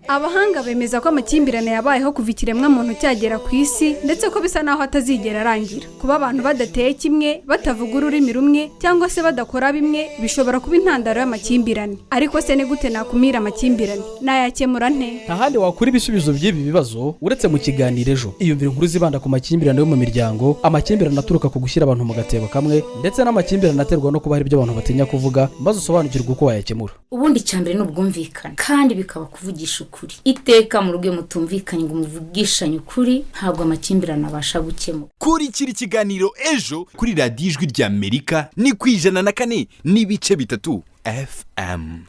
Abahanga bemeza ko amakimbirane yabayeho kuva ikiremwa muntu cyagera ku isi ndetse ko bisa naho atazigera arangira. Kuba abantu badateye kimwe, batavuga ururimi rumwe cyangwa se badakora bimwe bishobora kuba intandaro y'amakimbirane. Ariko se ni gute nakumira amakimbirane? Nayakemura nte? Ntahandi wakura ibisubizo by'ibi bibazo uretse mu kiganiro ejo. Iyumvira inkuru zibanda ku makimbirane yo mu miryango, amakimbirane aturuka ku gushyira abantu mu gatebo kamwe ndetse n'amakimbirane aterwa no kuba hari ibyo abantu batinya kuvuga, maze usobanukirwe uko wayakemura. Ubundi cyambere n'ubwumvikane kandi bikaba kuvugisha ukuri. Iteka mu rugo mutumvikanye ngo muvugishanye ukuri, ntabwo amakimbirane abasha gukemura. Kurikira ikiganiro ejo kuri radiyo ijwi ry'Amerika ni ku 104.3 FM.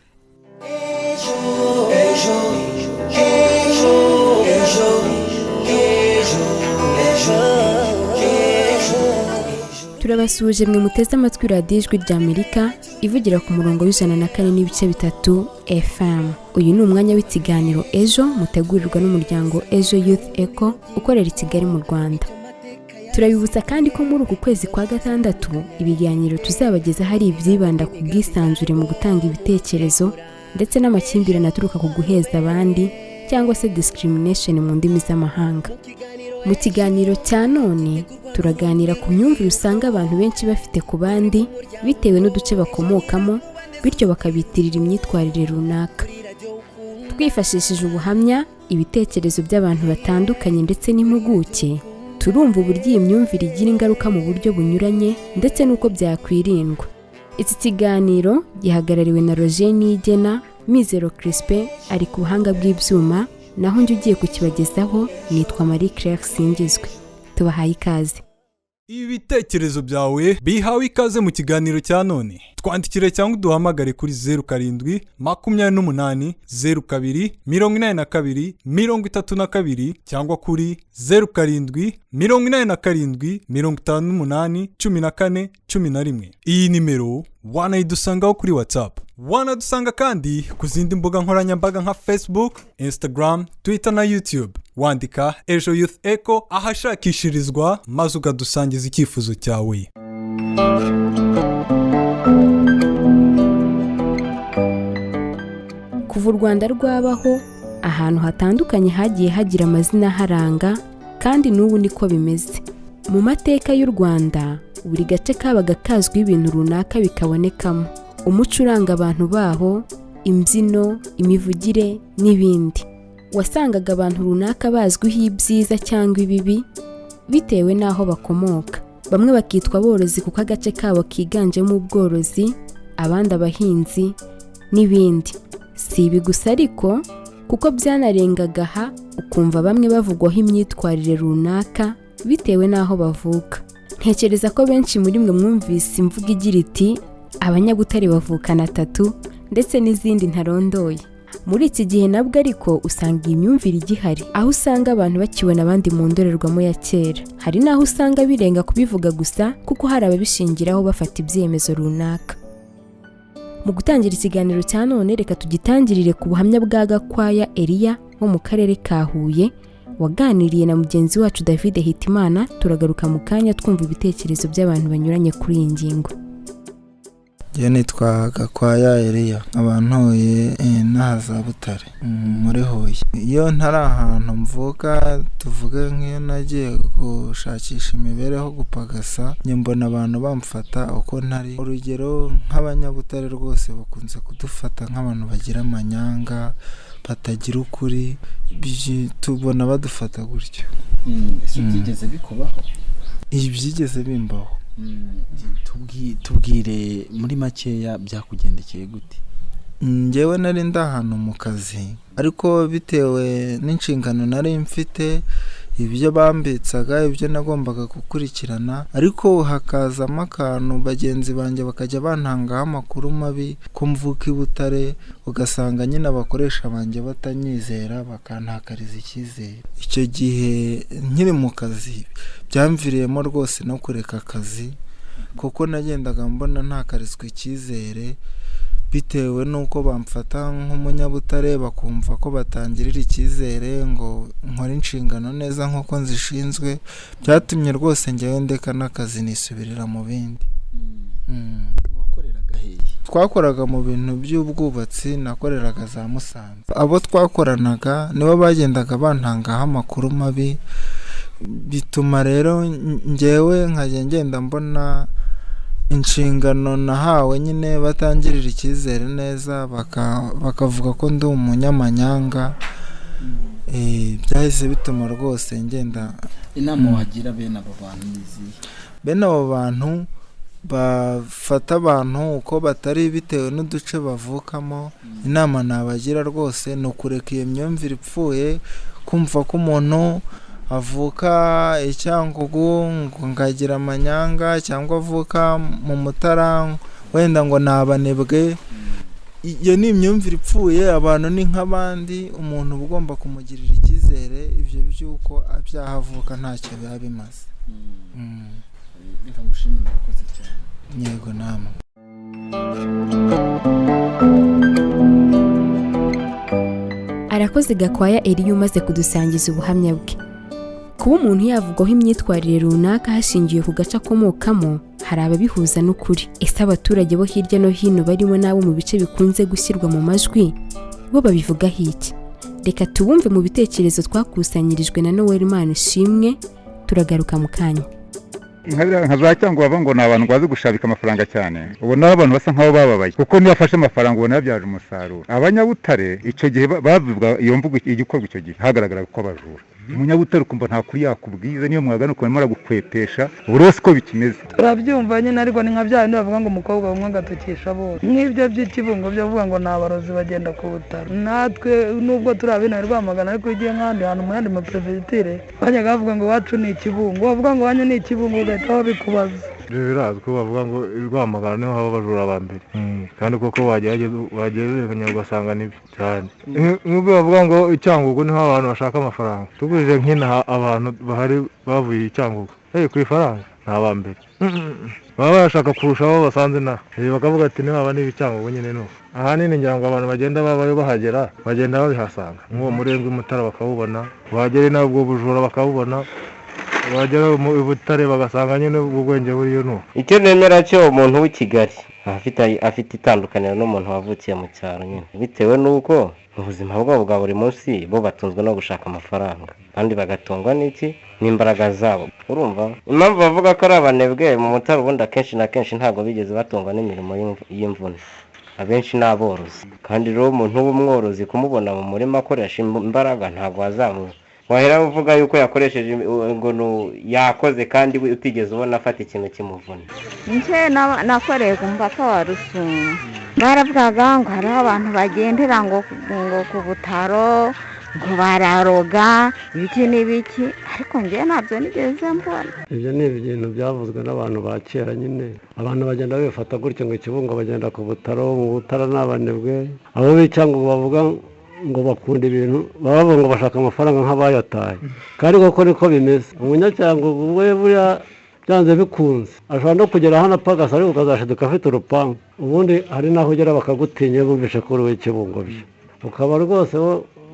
Turabasuje mwe muteze amatwi radiyo ijwi ry'Amerika ivugira ku murongo w'104.3 FM. Uyu ni umwanya w'ikiganiro ejo mutegurirwa n'umuryango Ejo Youth Echo ukorera i Kigali mu Rwanda. Turabibutsa kandi ko muri uku kwezi kwa gatandatu ibiganiro tuzabageza hari ibyibanda ku bwisanzure mu gutanga ibitekerezo ndetse n'amakimbirane aturuka ku guheza abandi cyangwa se discrimination mu ndimi z'amahanga. Mu kiganiro cya none turaganira ku myumvire usanga abantu benshi bafite ku bandi bitewe n'uduce bakomokamo, bityo bakabitirira imyitwarire runaka. Twifashishije ubuhamya, ibitekerezo by'abantu batandukanye ndetse n'impuguke, turumva uburyo iyi myumvire igira ingaruka mu buryo bunyuranye ndetse n'uko byakwirindwa. Iki kiganiro gihagarariwe na Roger Nigena, Mizero Crispin ari ku buhanga bw'ibyuma, naho njye ugiye kukibagezaho nitwa Marie Claire Singizwe. Tubahaye ikaze. Ibitekerezo byawe bihawe ikaze mu kiganiro cya none. Twandikire cyangwa duhamagare kuri 07 28 02 82 32 cyangwa kuri 07 87 58 14 11. Iyi nimero wanayidusangaho kuri WhatsApp. Wanadusanga kandi ku zindi mbuga nkoranyambaga nka Facebook, Instagram, Twitter na YouTube. Wandika Ejo Youth Echo ahashakishirizwa maze ukadusangiza icyifuzo cyawe. Kuva u Rwanda rwabaho, ahantu hatandukanye hagiye hagira amazina haranga kandi n'ubu niko bimeze. Mu mateka y'u Rwanda, buri gace kabaga kazwi ibintu runaka bikabonekamo. Umuco uranga abantu baho, imbyino, imivugire n'ibindi. Wasangaga abantu runaka bazwiho ibyiza cyangwa ibibi bitewe n'aho bakomoka. Bamwe bakitwa aborozi kuko agace kabo kiganjemo ubworozi, abandi abahinzi n'ibindi. Si ibi gusa ariko kuko byanarengaga aha ukumva bamwe bavugwaho imyitwarire runaka bitewe n'aho bavuka. Ntekereza ko benshi muri mwe mwumvise imvugo igira iti Abanyabutare bavukana 3 ndetse n'izindi ntarondoye. Muri iki gihe nabwo ariko usanga iyi myumvire igihari, aho usanga abantu bakibona abandi mu ndorerwamo ya kera. Hari naho usanga birenga kubivuga gusa kuko hari ababishingiraho bafata ibyemezo runaka. Mu gutangira ikiganiro cya none reka tugitangirire ku buhamya bwa Gakwaya Elia wo mu karere ka Huye waganiriye na mugenzi wacu David Hitimana. Turagaruka mu kanya twumva ibitekerezo by'abantu banyuranye kuri iyi ngingo. Je nitwa Gakwaya Elia, abantuye naza Butare muri Huye. Iyo ntari ahantu mvuka, tuvuge nk'iyo nagiye gushakisha imibereho gupagasa, nyembona abantu bamfata uko ntari. Urugero nk'Abanyabutare rwose bakunze kudufata nk'abantu bagira amanyanga, batagira ukuri, tubona badufata gutyo. Byigeze bikubaho? Ibyigeze bimbaho. Tubwire muri makeya byakugendekeye gute? Njyewe nari ndahantu mu kazi, ariko bitewe n'inshingano nari mfite, ibyo bambitsaga, ibyo nagombaga gukurikirana, ariko hakazamo akantu bagenzi banjye bakajya bantangaho amakuru mabi ko mvuka i Butare, ugasanga nyine abakoresha banjye batanyizera bakantakariza icyizere. Icyo gihe nkiri mu kazi byamviriyemo rwose no kureka akazi kuko nagendaga mbona ntakarizwa icyizere bitewe n'uko bamfata nk'umunyabutare, bakumva ko batangirira icyizere ngo nkore inshingano neza nk'uko nzishinzwe. Byatumye rwose njyewe ndeka n'akazi nisubirira mu bindi. Wakoreraga hehe? twakoraga mu bintu by'ubwubatsi, nakoreraga za Musanze. Abo twakoranaga nibo bagendaga bantangaho amakuru mabi, bituma rero njyewe nkajya ngenda mbona inshingano nahawe nyine batangirira icyizere neza, bakavuga ko ndi umunyamanyanga. Byahise bituma rwose ngenda. inama wagira bene abo bantu nizihe? Bene abo bantu bafata abantu uko batari bitewe n'uduce bavukamo. Inama nabagira rwose ni ukureka iyo myumvire ipfuye, kumva ko umuntu avuka Icyangugu ngo ngagira amanyanga, cyangwa avuka mu Mutara wenda ngo nabanebwe. Iyo ni imyumvire ipfuye. Abantu ni nk'abandi, umuntu uba ugomba kumugirira icyizere. Ibyo by'uko byahavuka ntacyo biba bimaze. Reka ngushimire, urakoze cyane. Yego namwe. Arakoze Gakwaya Eliya umaze kudusangiza ubuhamya bwe. Kuba umuntu yavugwaho imyitwarire runaka hashingiwe ku gace akomokamo, hari ababihuza n'ukuri. Ese abaturage bo hirya no hino barimo n'abo mu bice bikunze gushyirwa mu majwi bo babivugaho iki? Reka tubumve mu bitekerezo twakusanyirijwe na Noel Manishimwe. Turagaruka mu kanya. nka za cyangwa bava ngo ni abantu bazi gushabika amafaranga cyane, ubona abantu basa nkaho bababaye kuko niyo afashe amafaranga ubona yabyaje umusaruro. Abanyabutare icyo gihe bavuga iyo mvugo igikorwa icyo gihe hagaragara ko abajura. Umunyabutare ukumva nta kuri yakubwiza, niyo mwagana ukumva aragukwetesha, buri wese uko bikimeze. Turabyumva nyine, ariko ni nka bya bindi bavuga ngo umukobwa umwe agatukisha bose. Nk'ibyo by'ikibungo byo bavuga ngo ni abarozi bagenda ku butaro. Natwe nubwo turi abina Rwamagana, ariko ugiye nk'ahandi hantu mu yandi maperefegiture bajyaga bavuga ngo iwacu ni ikibungo, bavuga ngo iwanyu ni ikibungo ugahita babikubaza. Birazwi ko bavuga ngo Rwamagana niho haba abajura ba mbere, kandi koko wagereranya ugasanga nibyo cyane. Nk'ubwo bavuga ngo Icyangugu niho abantu bashaka amafaranga. Tugurije nk'inaha abantu bahari bavuye Icyangugu ku ifaranga ni aba mbere, baba bashaka kurusha abo basanze inaha, bakavuga ati niho haba n'Icyangugu nyine nuko. Ahanini ngira ngo abantu bagenda babayo bahagera bagenda babihasanga, nk'uwo murenge Mutara bakawubona, wagera nabwo bujura bakawubona, bagera mu Butare bagasanga nyine ubwenge buriyo nuko. Icyo nemera cyo umuntu w'i Kigali afite itandukaniro n'umuntu wavukiye mu cyaro nyine, bitewe n'uko mu buzima bwabo bwa buri munsi bo batunzwe no gushaka amafaranga, kandi bagatungwa n'iki? N'imbaraga zabo. Urumva impamvu bavuga ko ari abanebwe mu Mutara, ubundi akenshi na kenshi ntabwo bigeze batungwa n'imirimo y'imvune, abenshi ni aborozi. Kandi rero umuntu w'umworozi kumubona mu murima akoresha imbaraga ntabwo wazamuye wahera uvuga yuko yakoresheje ngo yakoze kandi utigeze ubona afata ikintu kimuvuna. Nje nakoreye ku mpaka wa Rusumo, baravugaga ngo hari abantu bagendera ngo ku butaro ngo bararoga ibiki n'ibiki, ariko njye ntabyo nigeze mbona. Ibyo ni ibintu byavuzwe n'abantu ba kera nyine, abantu bagenda bifata gutyo ngo ikibungo bagenda ku butaro, mu Butara n'abanebwe. Abo b'Icyangugu bavuga ngo bakunda ibintu, baba ngo bashaka amafaranga nk'abayataye, kandi koko niko bimeze. Umunyacyangugu we buriya byanze bikunze ashobora no kugera hano apagasa, ariko ukazashiduka afite urupangu, ubundi hari n'aho ugera bakagutinya bumvishe ko uri w'ikibungo bye, ukaba rwose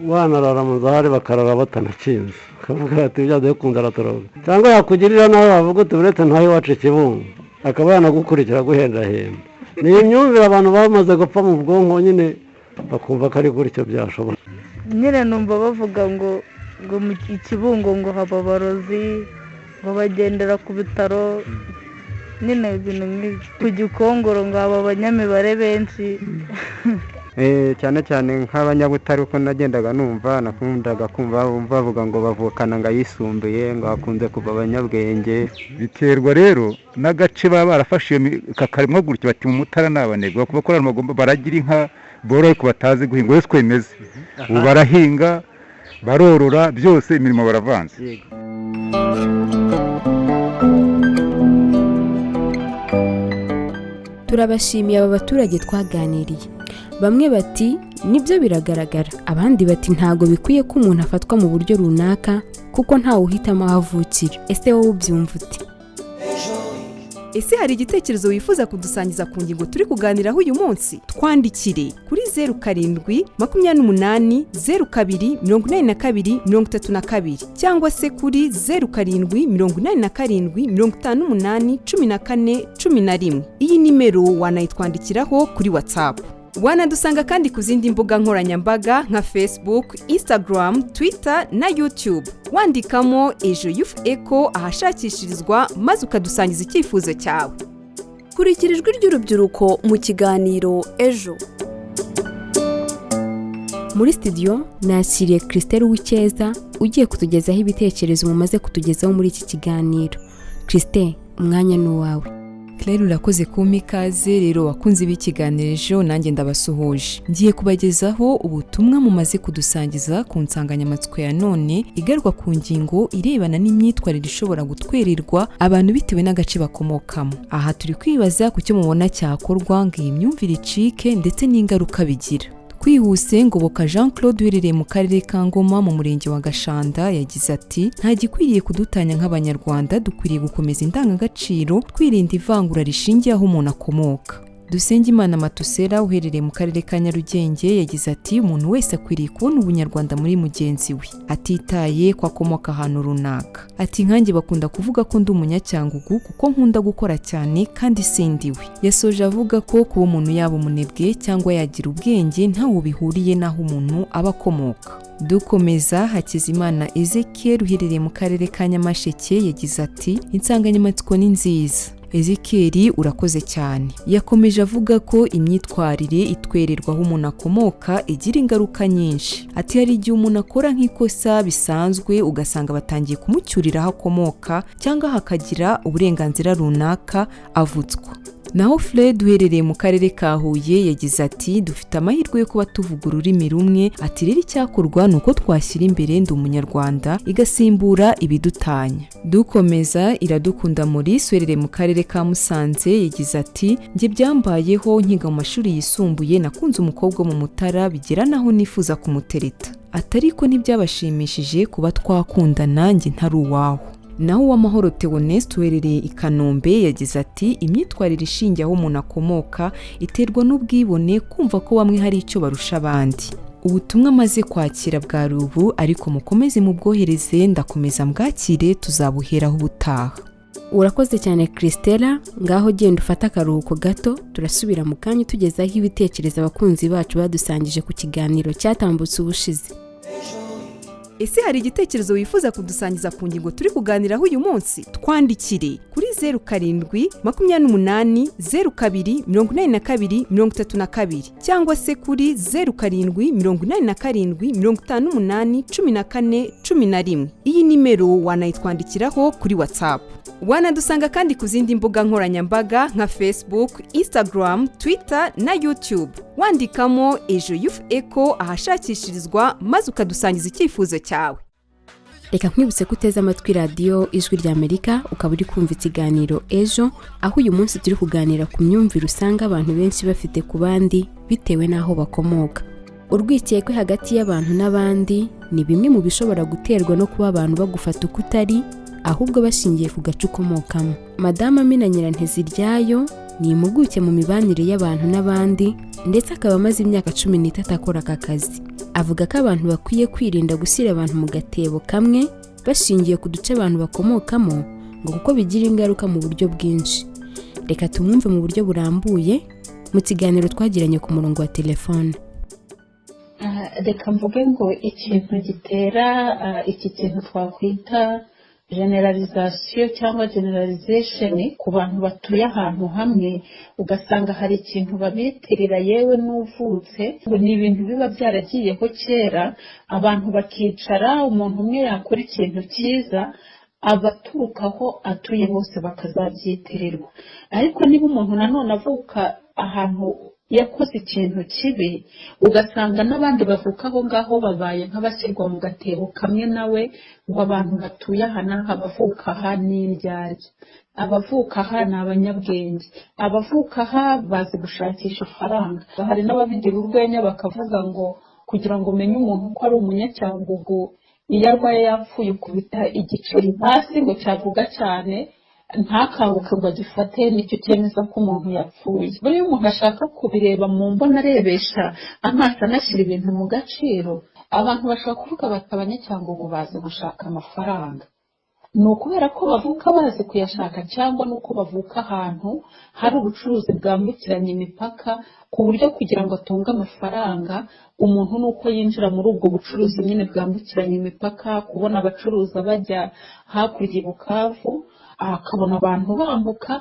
wanarara mu nzahari bakarara batanakinze, ukavuga ati byanze bikunze aratoroga. Cyangwa yakugirira nawe wavuga uti uretse ntawe iwacu ikibungo, akaba yanagukurikira guhendahenda. Ni imyumvire abantu bamaze gupfa mu bwonko nyine, bakumva ko ari gutyo byashobora. Nyine numva bavuga ngo mu ikibungo ngo haba abarozi, ngo bagendera ku bitaro, nyine ibintu nk'ibyo. Ku Gikongoro ngo haba abanyamibare benshi. Cyane cyane nk'abanyabutare uko nagendaga numva, nakundaga kumva bavuga ngo bavukana ngo ayisumbuye, ngo hakunze kuva abanyabwenge. Biterwa rero n'agace baba barafashe kakarimo gutyo, bati mu Mutara n'abanebwe, bakuba ko baragira inka boroye ko batazi guhinga, wese uko bimeze. Ubu barahinga barorora, byose imirimo baravanze. Turabashimiye aba baturage twaganiriye. Bamwe bati nibyo biragaragara, abandi bati ntago bikwiye ko umuntu afatwa mu buryo runaka kuko ntawe uhitamo aho avukira. Ese wowe ubyumva ute? Ese hari igitekerezo wifuza kudusangiza ku ngingo turi kuganiraho uyu munsi? Twandikire kuri 0788024232 cyangwa se kuri 0787581411. Iyi nimero wanayitwandikiraho kuri WhatsApp. Wanadusanga kandi ku zindi mbuga nkoranyambaga nka Facebook, Instagram, Twitter na YouTube. Wandikamo Ejo Youth Echo ahashakishirizwa maze ukadusangiza icyifuzo cyawe. Kurikira ijwi ry'urubyiruko mu kiganiro Ejo. Muri studio nakiriye Christelle Uwicyeza ugiye kutugezaho ibitekerezo mumaze kutugezaho muri iki kiganiro. Christelle, umwanya ni uwawe. Claire, urakoze kumpa ikaze. Rero wakunze b'ikiganiro Ejo, nanjye ndabasuhuje. Ngiye kubagezaho ubutumwa mumaze kudusangiza ku nsanganyamatsiko ya none igaruka ku ngingo irebana n'imyitwarire ishobora gutwererwa abantu bitewe n'agace bakomokamo. Aha turi kwibaza ku cyo mubona cyakorwa ngo iyi myumvire icike ndetse n'ingaruka bigira. Kwihuse Ngoboka Jean Claude uherereye mu karere ka Ngoma mu murenge wa Gashanda yagize ati nta gikwiriye kudutanya nk'abanyarwanda, dukwiriye gukomeza indangagaciro twirinda ivangura rishingiye aho umuntu akomoka. Dusengimana Matusera uherereye mu karere ka Nyarugenge yagize ati umuntu wese akwiriye kubona ubunyarwanda muri mugenzi we atitaye ko akomoka ahantu runaka. Ati nkanjye bakunda kuvuga ko ndi umunyacyangugu kuko nkunda gukora cyane kandi sindiwe. Yasoje avuga ko kuba umuntu yaba umunebwe cyangwa yagira ubwenge ntawo bihuriye naho umuntu aba akomoka. Dukomeza Hakizimana Ezekiel uherereye mu karere ka Nyamasheke yagize ati insanganyamatsiko ni nziza. Ezekiel urakoze cyane. Yakomeje avuga ko imyitwarire itwererwa aho umuntu akomoka igira ingaruka nyinshi. Ati hari igihe umuntu akora nk'ikosa bisanzwe ugasanga batangiye kumucyurira aho akomoka cyangwa hakagira uburenganzira runaka avutswa. Naho Fred uherereye mu karere ka Huye yagize ati dufite amahirwe yo kuba tuvuga ururimi rumwe. Ati rero icyakorwa ni uko twashyira imbere ndi umunyarwanda igasimbura ibidutanya. Dukomeza Iradukunda Maurice uherereye mu karere ka Musanze yagize ati njye byambayeho nkiga mu mashuri yisumbuye nakunze umukobwa mu Mutara bigera naho nifuza kumutereta. Atariko ntibyabashimishije kuba twakundana njye ntari uwaho. Naho Uwamahoro Theoneste uherereye i Kanombe yagize ati imyitwarire ishingiye aho umuntu akomoka iterwa n'ubwibone, kumva ko bamwe hari icyo barusha abandi. Ubutumwa maze kwakira bwa rubu ariko mukomeze mubwohereze, ndakomeza mbwakire tuzabuheraho ubutaha. Urakoze cyane Christella, ngaho genda ufata akaruhuko gato, turasubira mu kanya tugezaho ibitekerezo abakunzi bacu badusangije ku kiganiro cyatambutse ubushize. Ese hari igitekerezo wifuza kudusangiza ku ngingo turi kuganiraho uyu munsi? Twandikire kuri 0788028232 cyangwa se kuri 0787581411. Iyi nimero wanayitwandikiraho kuri WhatsApp. Wanadusanga kandi ku zindi mbuga nkoranyambaga nka Facebook, Instagram, Twitter na YouTube. Wandikamo Ejo Youth Echo ahashakishirizwa maze ukadusangiza icyifuzo cyawe. Reka nkwibutse kuteza amatwi radio Ijwi ry'Amerika ukaba uri kumva ikiganiro Ejo, aho uyu munsi turi kuganira ku myumvire usanga abantu benshi bafite ku bandi bitewe n'aho bakomoka. Urwikekwe hagati y'abantu n'abandi ni bimwe mu bishobora guterwa no kuba abantu bagufata uko utari, ahubwo bashingiye ku gace ukomokamo. Madame Amina Nyiranteziryayo ni impuguke mu mibanire y'abantu n'abandi ndetse akaba amaze imyaka 13 akora aka kazi. Avuga ko abantu bakwiye kwirinda gushyira abantu mu gatebo kamwe bashingiye ku duce abantu bakomokamo ngo kuko bigira ingaruka mu buryo bwinshi. Reka tumwumve mu buryo burambuye mu kiganiro twagiranye ku murongo wa telefone. Reka mvuge ngo ikintu gitera iki kintu twakwita generalization cyangwa generalization ku bantu batuye ahantu hamwe, ugasanga hari ikintu babitirira yewe n'uvutse ngo ni ibintu biba byaragiyeho kera, abantu bakicara umuntu umwe yakora ikintu cyiza abaturukaho atuye bose bakazabyitirirwa. Ariko niba umuntu nanone avuka ahantu yakoze ikintu kibi, ugasanga n'abandi bavuka aho ngaho babaye nk'abashyirwa mu gatebo kamwe nawe, ngo abantu batuye aha n'aha abavuka aha ni indyarya, abavuka aha ni abanyabwenge, abavuka aha bazi gushakisha ifaranga. Hari n'ababigira urwenya bakavuga ngo kugira ngo umenye umuntu ko ari umunyacyangugu, iyo arwaye yapfuye ukubita igiceri hasi ngo cyavuga cyane, ntakanguke ngo agifate nicyo cyemeza ko umuntu yapfuye. Buriya umuntu ashaka kubireba mu mbona arebesha amaso anashyira ibintu mu gaciro, abantu bashobora kuvuga bati abanyacyangugu bazi gushaka amafaranga. Ni ukubera ko bavuka bazi kuyashaka cyangwa ni uko bavuka ahantu hari ubucuruzi bwambukiranya imipaka ku buryo kugira ngo atunge amafaranga umuntu ni uko yinjira muri ubwo bucuruzi nyine bwambukiranya imipaka, kubona abacuruza bajya hakurya i Bukavu akabona abantu bambuka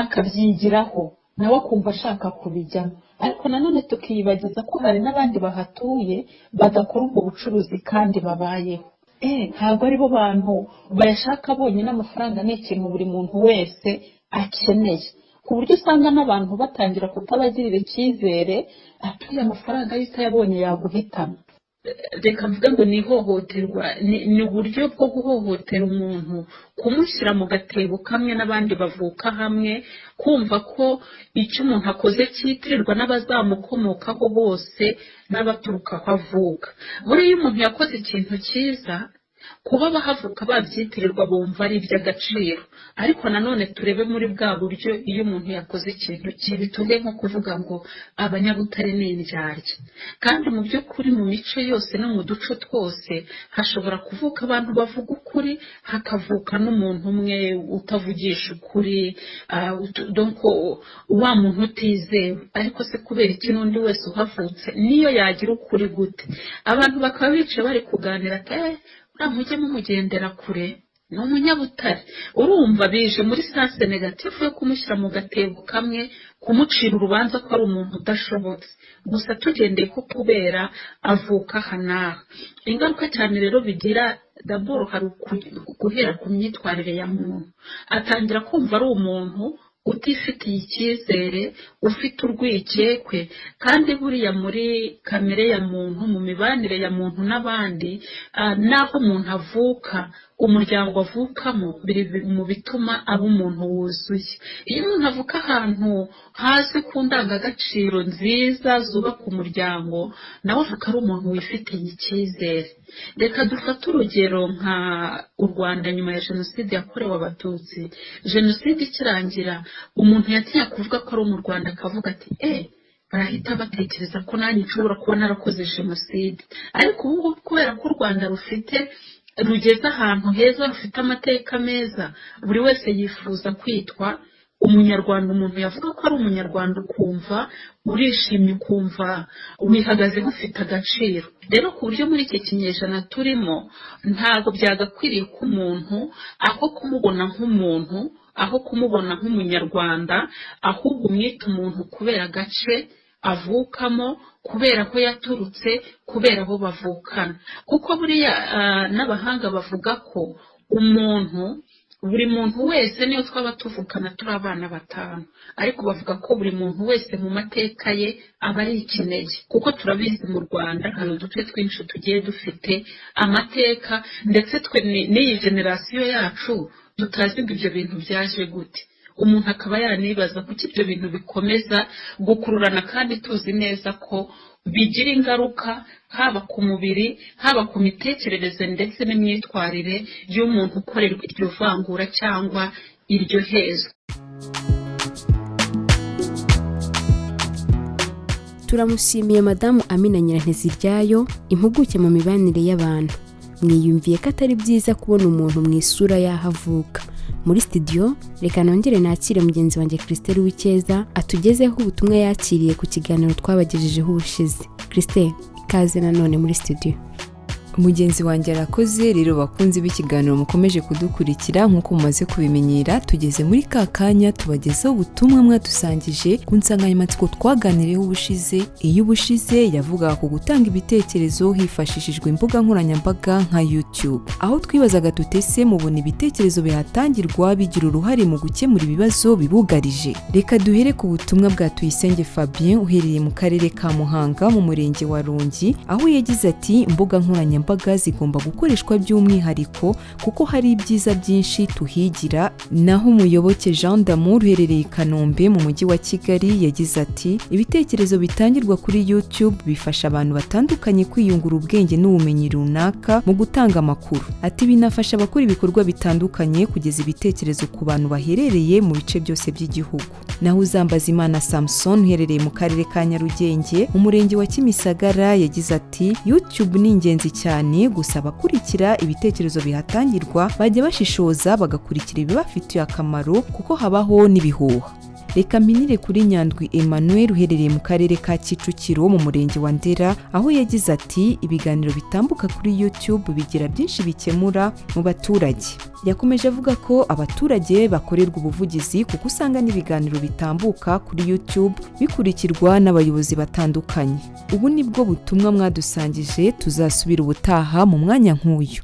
akabyigiraho nawe akumva ashaka kubijyamo. Ariko nanone tukiyibagiza ko hari n'abandi bahatuye badakora ubwo bucuruzi kandi babayeho. Ntabwo ari bo bantu bayashaka bonyine, amafaranga ni ikintu buri muntu wese akeneye, ku buryo usanga n'abantu batangira kutabagirira icyizere, atuye amafaranga yose yabonye yaguhitana. Reka mvuga ngo ni ihohoterwa, ni uburyo bwo guhohotera umuntu, kumushyira mu gatebo kamwe n'abandi bavuka hamwe, kumva ko icyo umuntu akoze cyitirirwa n'abazamukomokaho bose n'abaturuka aho avuka. Buriya umuntu yakoze ikintu cyiza, kuba abahavuka babyitirirwa bumva ari iby'agaciro. Ariko nanone turebe muri bwa buryo iyo umuntu yakoze ikintu kibi, tuve nko kuvuga ngo abanyabutare ni indyarya, kandi mu by'ukuri mu mico yose no mu duco twose hashobora kuvuka abantu bavuga ukuri, hakavuka n'umuntu umwe utavugisha ukuri, wa muntu utizewe. Ariko se kubera iki n'undi wese uhavutse niyo yagira ukuri gute? Abantu bakaba bicaye bari kuganira ati mujye mumugendera kure, ni umunyabutare. Urumva bije muri sanse negatifu yo kumushyira mu gatebo kamwe, kumucira urubanza ko ari umuntu udashobotse gusa tugendeye ko kubera avuka aha n'aha. Ingaruka cyane rero bigira, daboro hari guhera ku myitwarire ya muntu. Atangira kumva ari umuntu utifitiye icyizere, ufite urwikekwe, kandi buriya muri kamere ya muntu, mu mibanire ya muntu n'abandi, n'aho umuntu avuka, umuryango avukamo biri mu bituma aba umuntu wuzuye. Iyo umuntu avuka ahantu hasi ku ndangagaciro nziza zubaka umuryango, nawe avuka ari umuntu wifitiye icyizere. Reka dufate urugero nka u Rwanda nyuma ya jenoside yakorewe Abatutsi. Jenoside ikirangira, umuntu yatinya kuvuga ko ari mu Rwanda, akavuga ati barahita batekereza ko nanjye nshobora kuba narakoze jenoside. Ariko ubu ngubu kubera ko u Rwanda rugeze ahantu heza, rufite amateka meza, buri wese yifuza kwitwa umunyarwanda. Umuntu yavuga ko ari umunyarwanda ukumva urishimye, ukumva wihagaze ufite agaciro. Rero ku buryo muri iki kinyejana turimo, ntabwo byagakwiriye ko umuntu aho kumubona nk'umuntu, aho kumubona nk'umunyarwanda, ahubwo umwita umuntu kubera agace avukamo, kubera ko yaturutse, kubera abo bavukana. Kuko buriya n'abahanga bavuga ko buri muntu wese, niyo twaba tuvukana turi abana batanu, ariko bavuga ko buri muntu wese mu mateka ye aba ari ikinege. Kuko turabizi mu Rwanda hari uduce twinshi tugiye dufite amateka, ndetse twe n'iyi generasiyo yacu tutazi ngo ibyo bintu byaje gute. Umuntu akaba yanibaza kuki ibyo bintu bikomeza gukururana, kandi tuzi neza ko bigira ingaruka haba ku mubiri, haba ku mitekerereze ndetse n'imyitwarire y'umuntu ukorerwa iryo vangura cyangwa iryo hezwa. Turamushimiye Madamu Amina Nyiranteziryayo, impuguke mu mibanire y'abantu. Mwiyumviye ko atari byiza kubona umuntu mu isura yahavuka. Muri studio reka nongere nakire mugenzi wanjye Christelle Wikeza atugezeho ubutumwa yakiriye ku kiganiro twabagejejeho ubushize. Christelle, ikaze nanone muri studio. Mugenzi wanjye arakoze. Rero bakunze b'ikiganiro mukomeje kudukurikira, nk'uko mumaze kubimenyera, tugeze muri ka kanya tubagezaho ubutumwa mwadusangije ku nsanganyamatsiko twaganiriyeho ubushize. Iyo ubushize yavugaga ku gutanga ibitekerezo hifashishijwe imbuga nkoranyambaga nka YouTube, aho twibazaga tutese mubona ibitekerezo bihatangirwa bigira uruhare mu gukemura ibibazo bibugarije. Reka duhere ku butumwa bwa Tuyisenge Fabien uherereye mu karere ka Muhanga mu murenge wa Rongi, aho yagize ati imbuga nkoranyambaga nkoranyambaga zigomba gukoreshwa by'umwihariko kuko hari ibyiza byinshi tuhigira. Naho Umuyoboke Jean d'Amour uherereye i Kanombe mu mujyi wa Kigali yagize ati ibitekerezo bitangirwa kuri YouTube bifasha abantu batandukanye kwiyungura ubwenge n'ubumenyi runaka mu gutanga amakuru. Ati binafasha abakora ibikorwa bitandukanye kugeza ibitekerezo ku bantu baherereye mu bice byose by'igihugu. Naho Uzambazimana Samson uherereye mu karere ka Nyarugenge mu murenge wa Kimisagara yagize ati YouTube ni ingenzi cyane, gusa abakurikira ibitekerezo bihatangirwa bajya bashishoza bagakurikira ibibafitiye akamaro kuko habaho n'ibihuha. Reka mpinire kuri Nyandwi Emmanuel uherereye mu karere ka Kicukiro mu murenge wa Ndera aho yagize ati ibiganiro bitambuka kuri YouTube bigira byinshi bikemura mu baturage. Yakomeje avuga ko abaturage bakorerwa ubuvugizi kuko usanga n'ibiganiro bitambuka kuri YouTube bikurikirwa n'abayobozi batandukanye. Ubu nibwo butumwa mwadusangije, tuzasubira ubutaha mu mwanya nk'uyu.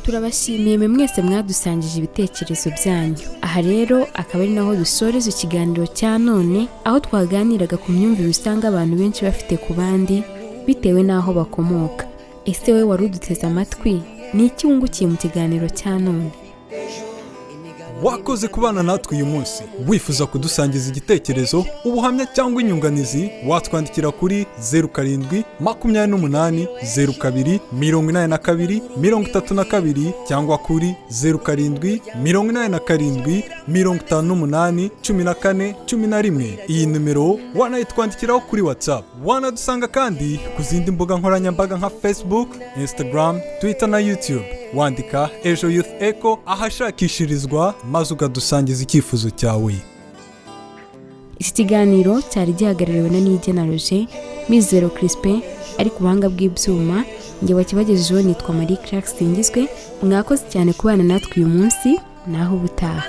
Turabashimiye mwe mwese mwadusangije ibitekerezo byanyu. Aha rero akaba ari naho dusoreza ikiganiro cya none, aho twaganiraga ku myumvire usanga abantu benshi bafite ku bandi bitewe n'aho bakomoka. Ese wowe wari uduteze amatwi, ni iki wungukiye mu kiganiro cya none? Wakoze kubana natwe uyu munsi. Wifuza kudusangiza igitekerezo, ubuhamya cyangwa inyunganizi, watwandikira kuri 07 28 02 82 32 cyangwa kuri 07 87 58 14 11. Iyi numero wanayitwandikiraho kuri WhatsApp. Wanadusanga kandi ku zindi mbuga nkoranyambaga nka Facebook, Instagram, Twitter na YouTube. Wandika Ejo Youth Echo ahashakishirizwa maze ukadusangiza icyifuzo cyawe. Iki kiganiro cyari gihagarariwe na Nigena Roger, Mizero Crispin ari ku buhanga bw'ibyuma. Njye wakibagejejeho nitwa Marie Clark Singizwe. Mwakoze cyane kubana natwe uyu munsi, naho ubutaha.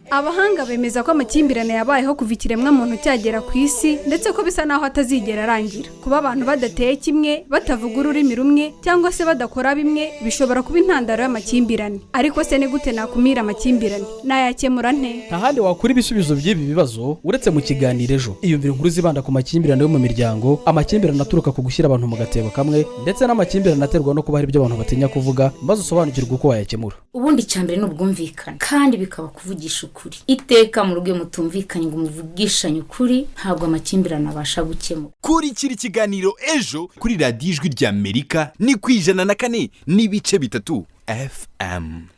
Abahanga bemeza ko amakimbirane yabayeho kuva ikiremwa muntu cyagera ku isi, ndetse ko bisa naho atazigera arangira. Kuba abantu badateye kimwe, batavuga ururimi rumwe cyangwa se badakora bimwe bishobora kuba intandaro y'amakimbirane. Ariko se ni gute nakumira amakimbirane? Nayakemura nte? Nta handi wakura ibisubizo by'ibi bibazo uretse mu Kiganiro Ejo. Iyumvire inkuru zibanda ku makimbirane yo mu miryango, amakimbirane aturuka ku gushyira abantu mu gatebo kamwe, ndetse n'amakimbirane aterwa no kuba hari ibyo abantu batinya kuvuga, maze usobanukirwe uko wayakemura. Ubundi cyambere n'ubwumvikane kandi bikaba kuvugisha ukuri. Iteka mu rugo mutumvikanye ngo muvugishanye ukuri, ntabwo amakimbirane abasha gukemura. Kurikira Ikiganiro Ejo kuri Radio Ijwi ry'Amerika ni 104.3 FM.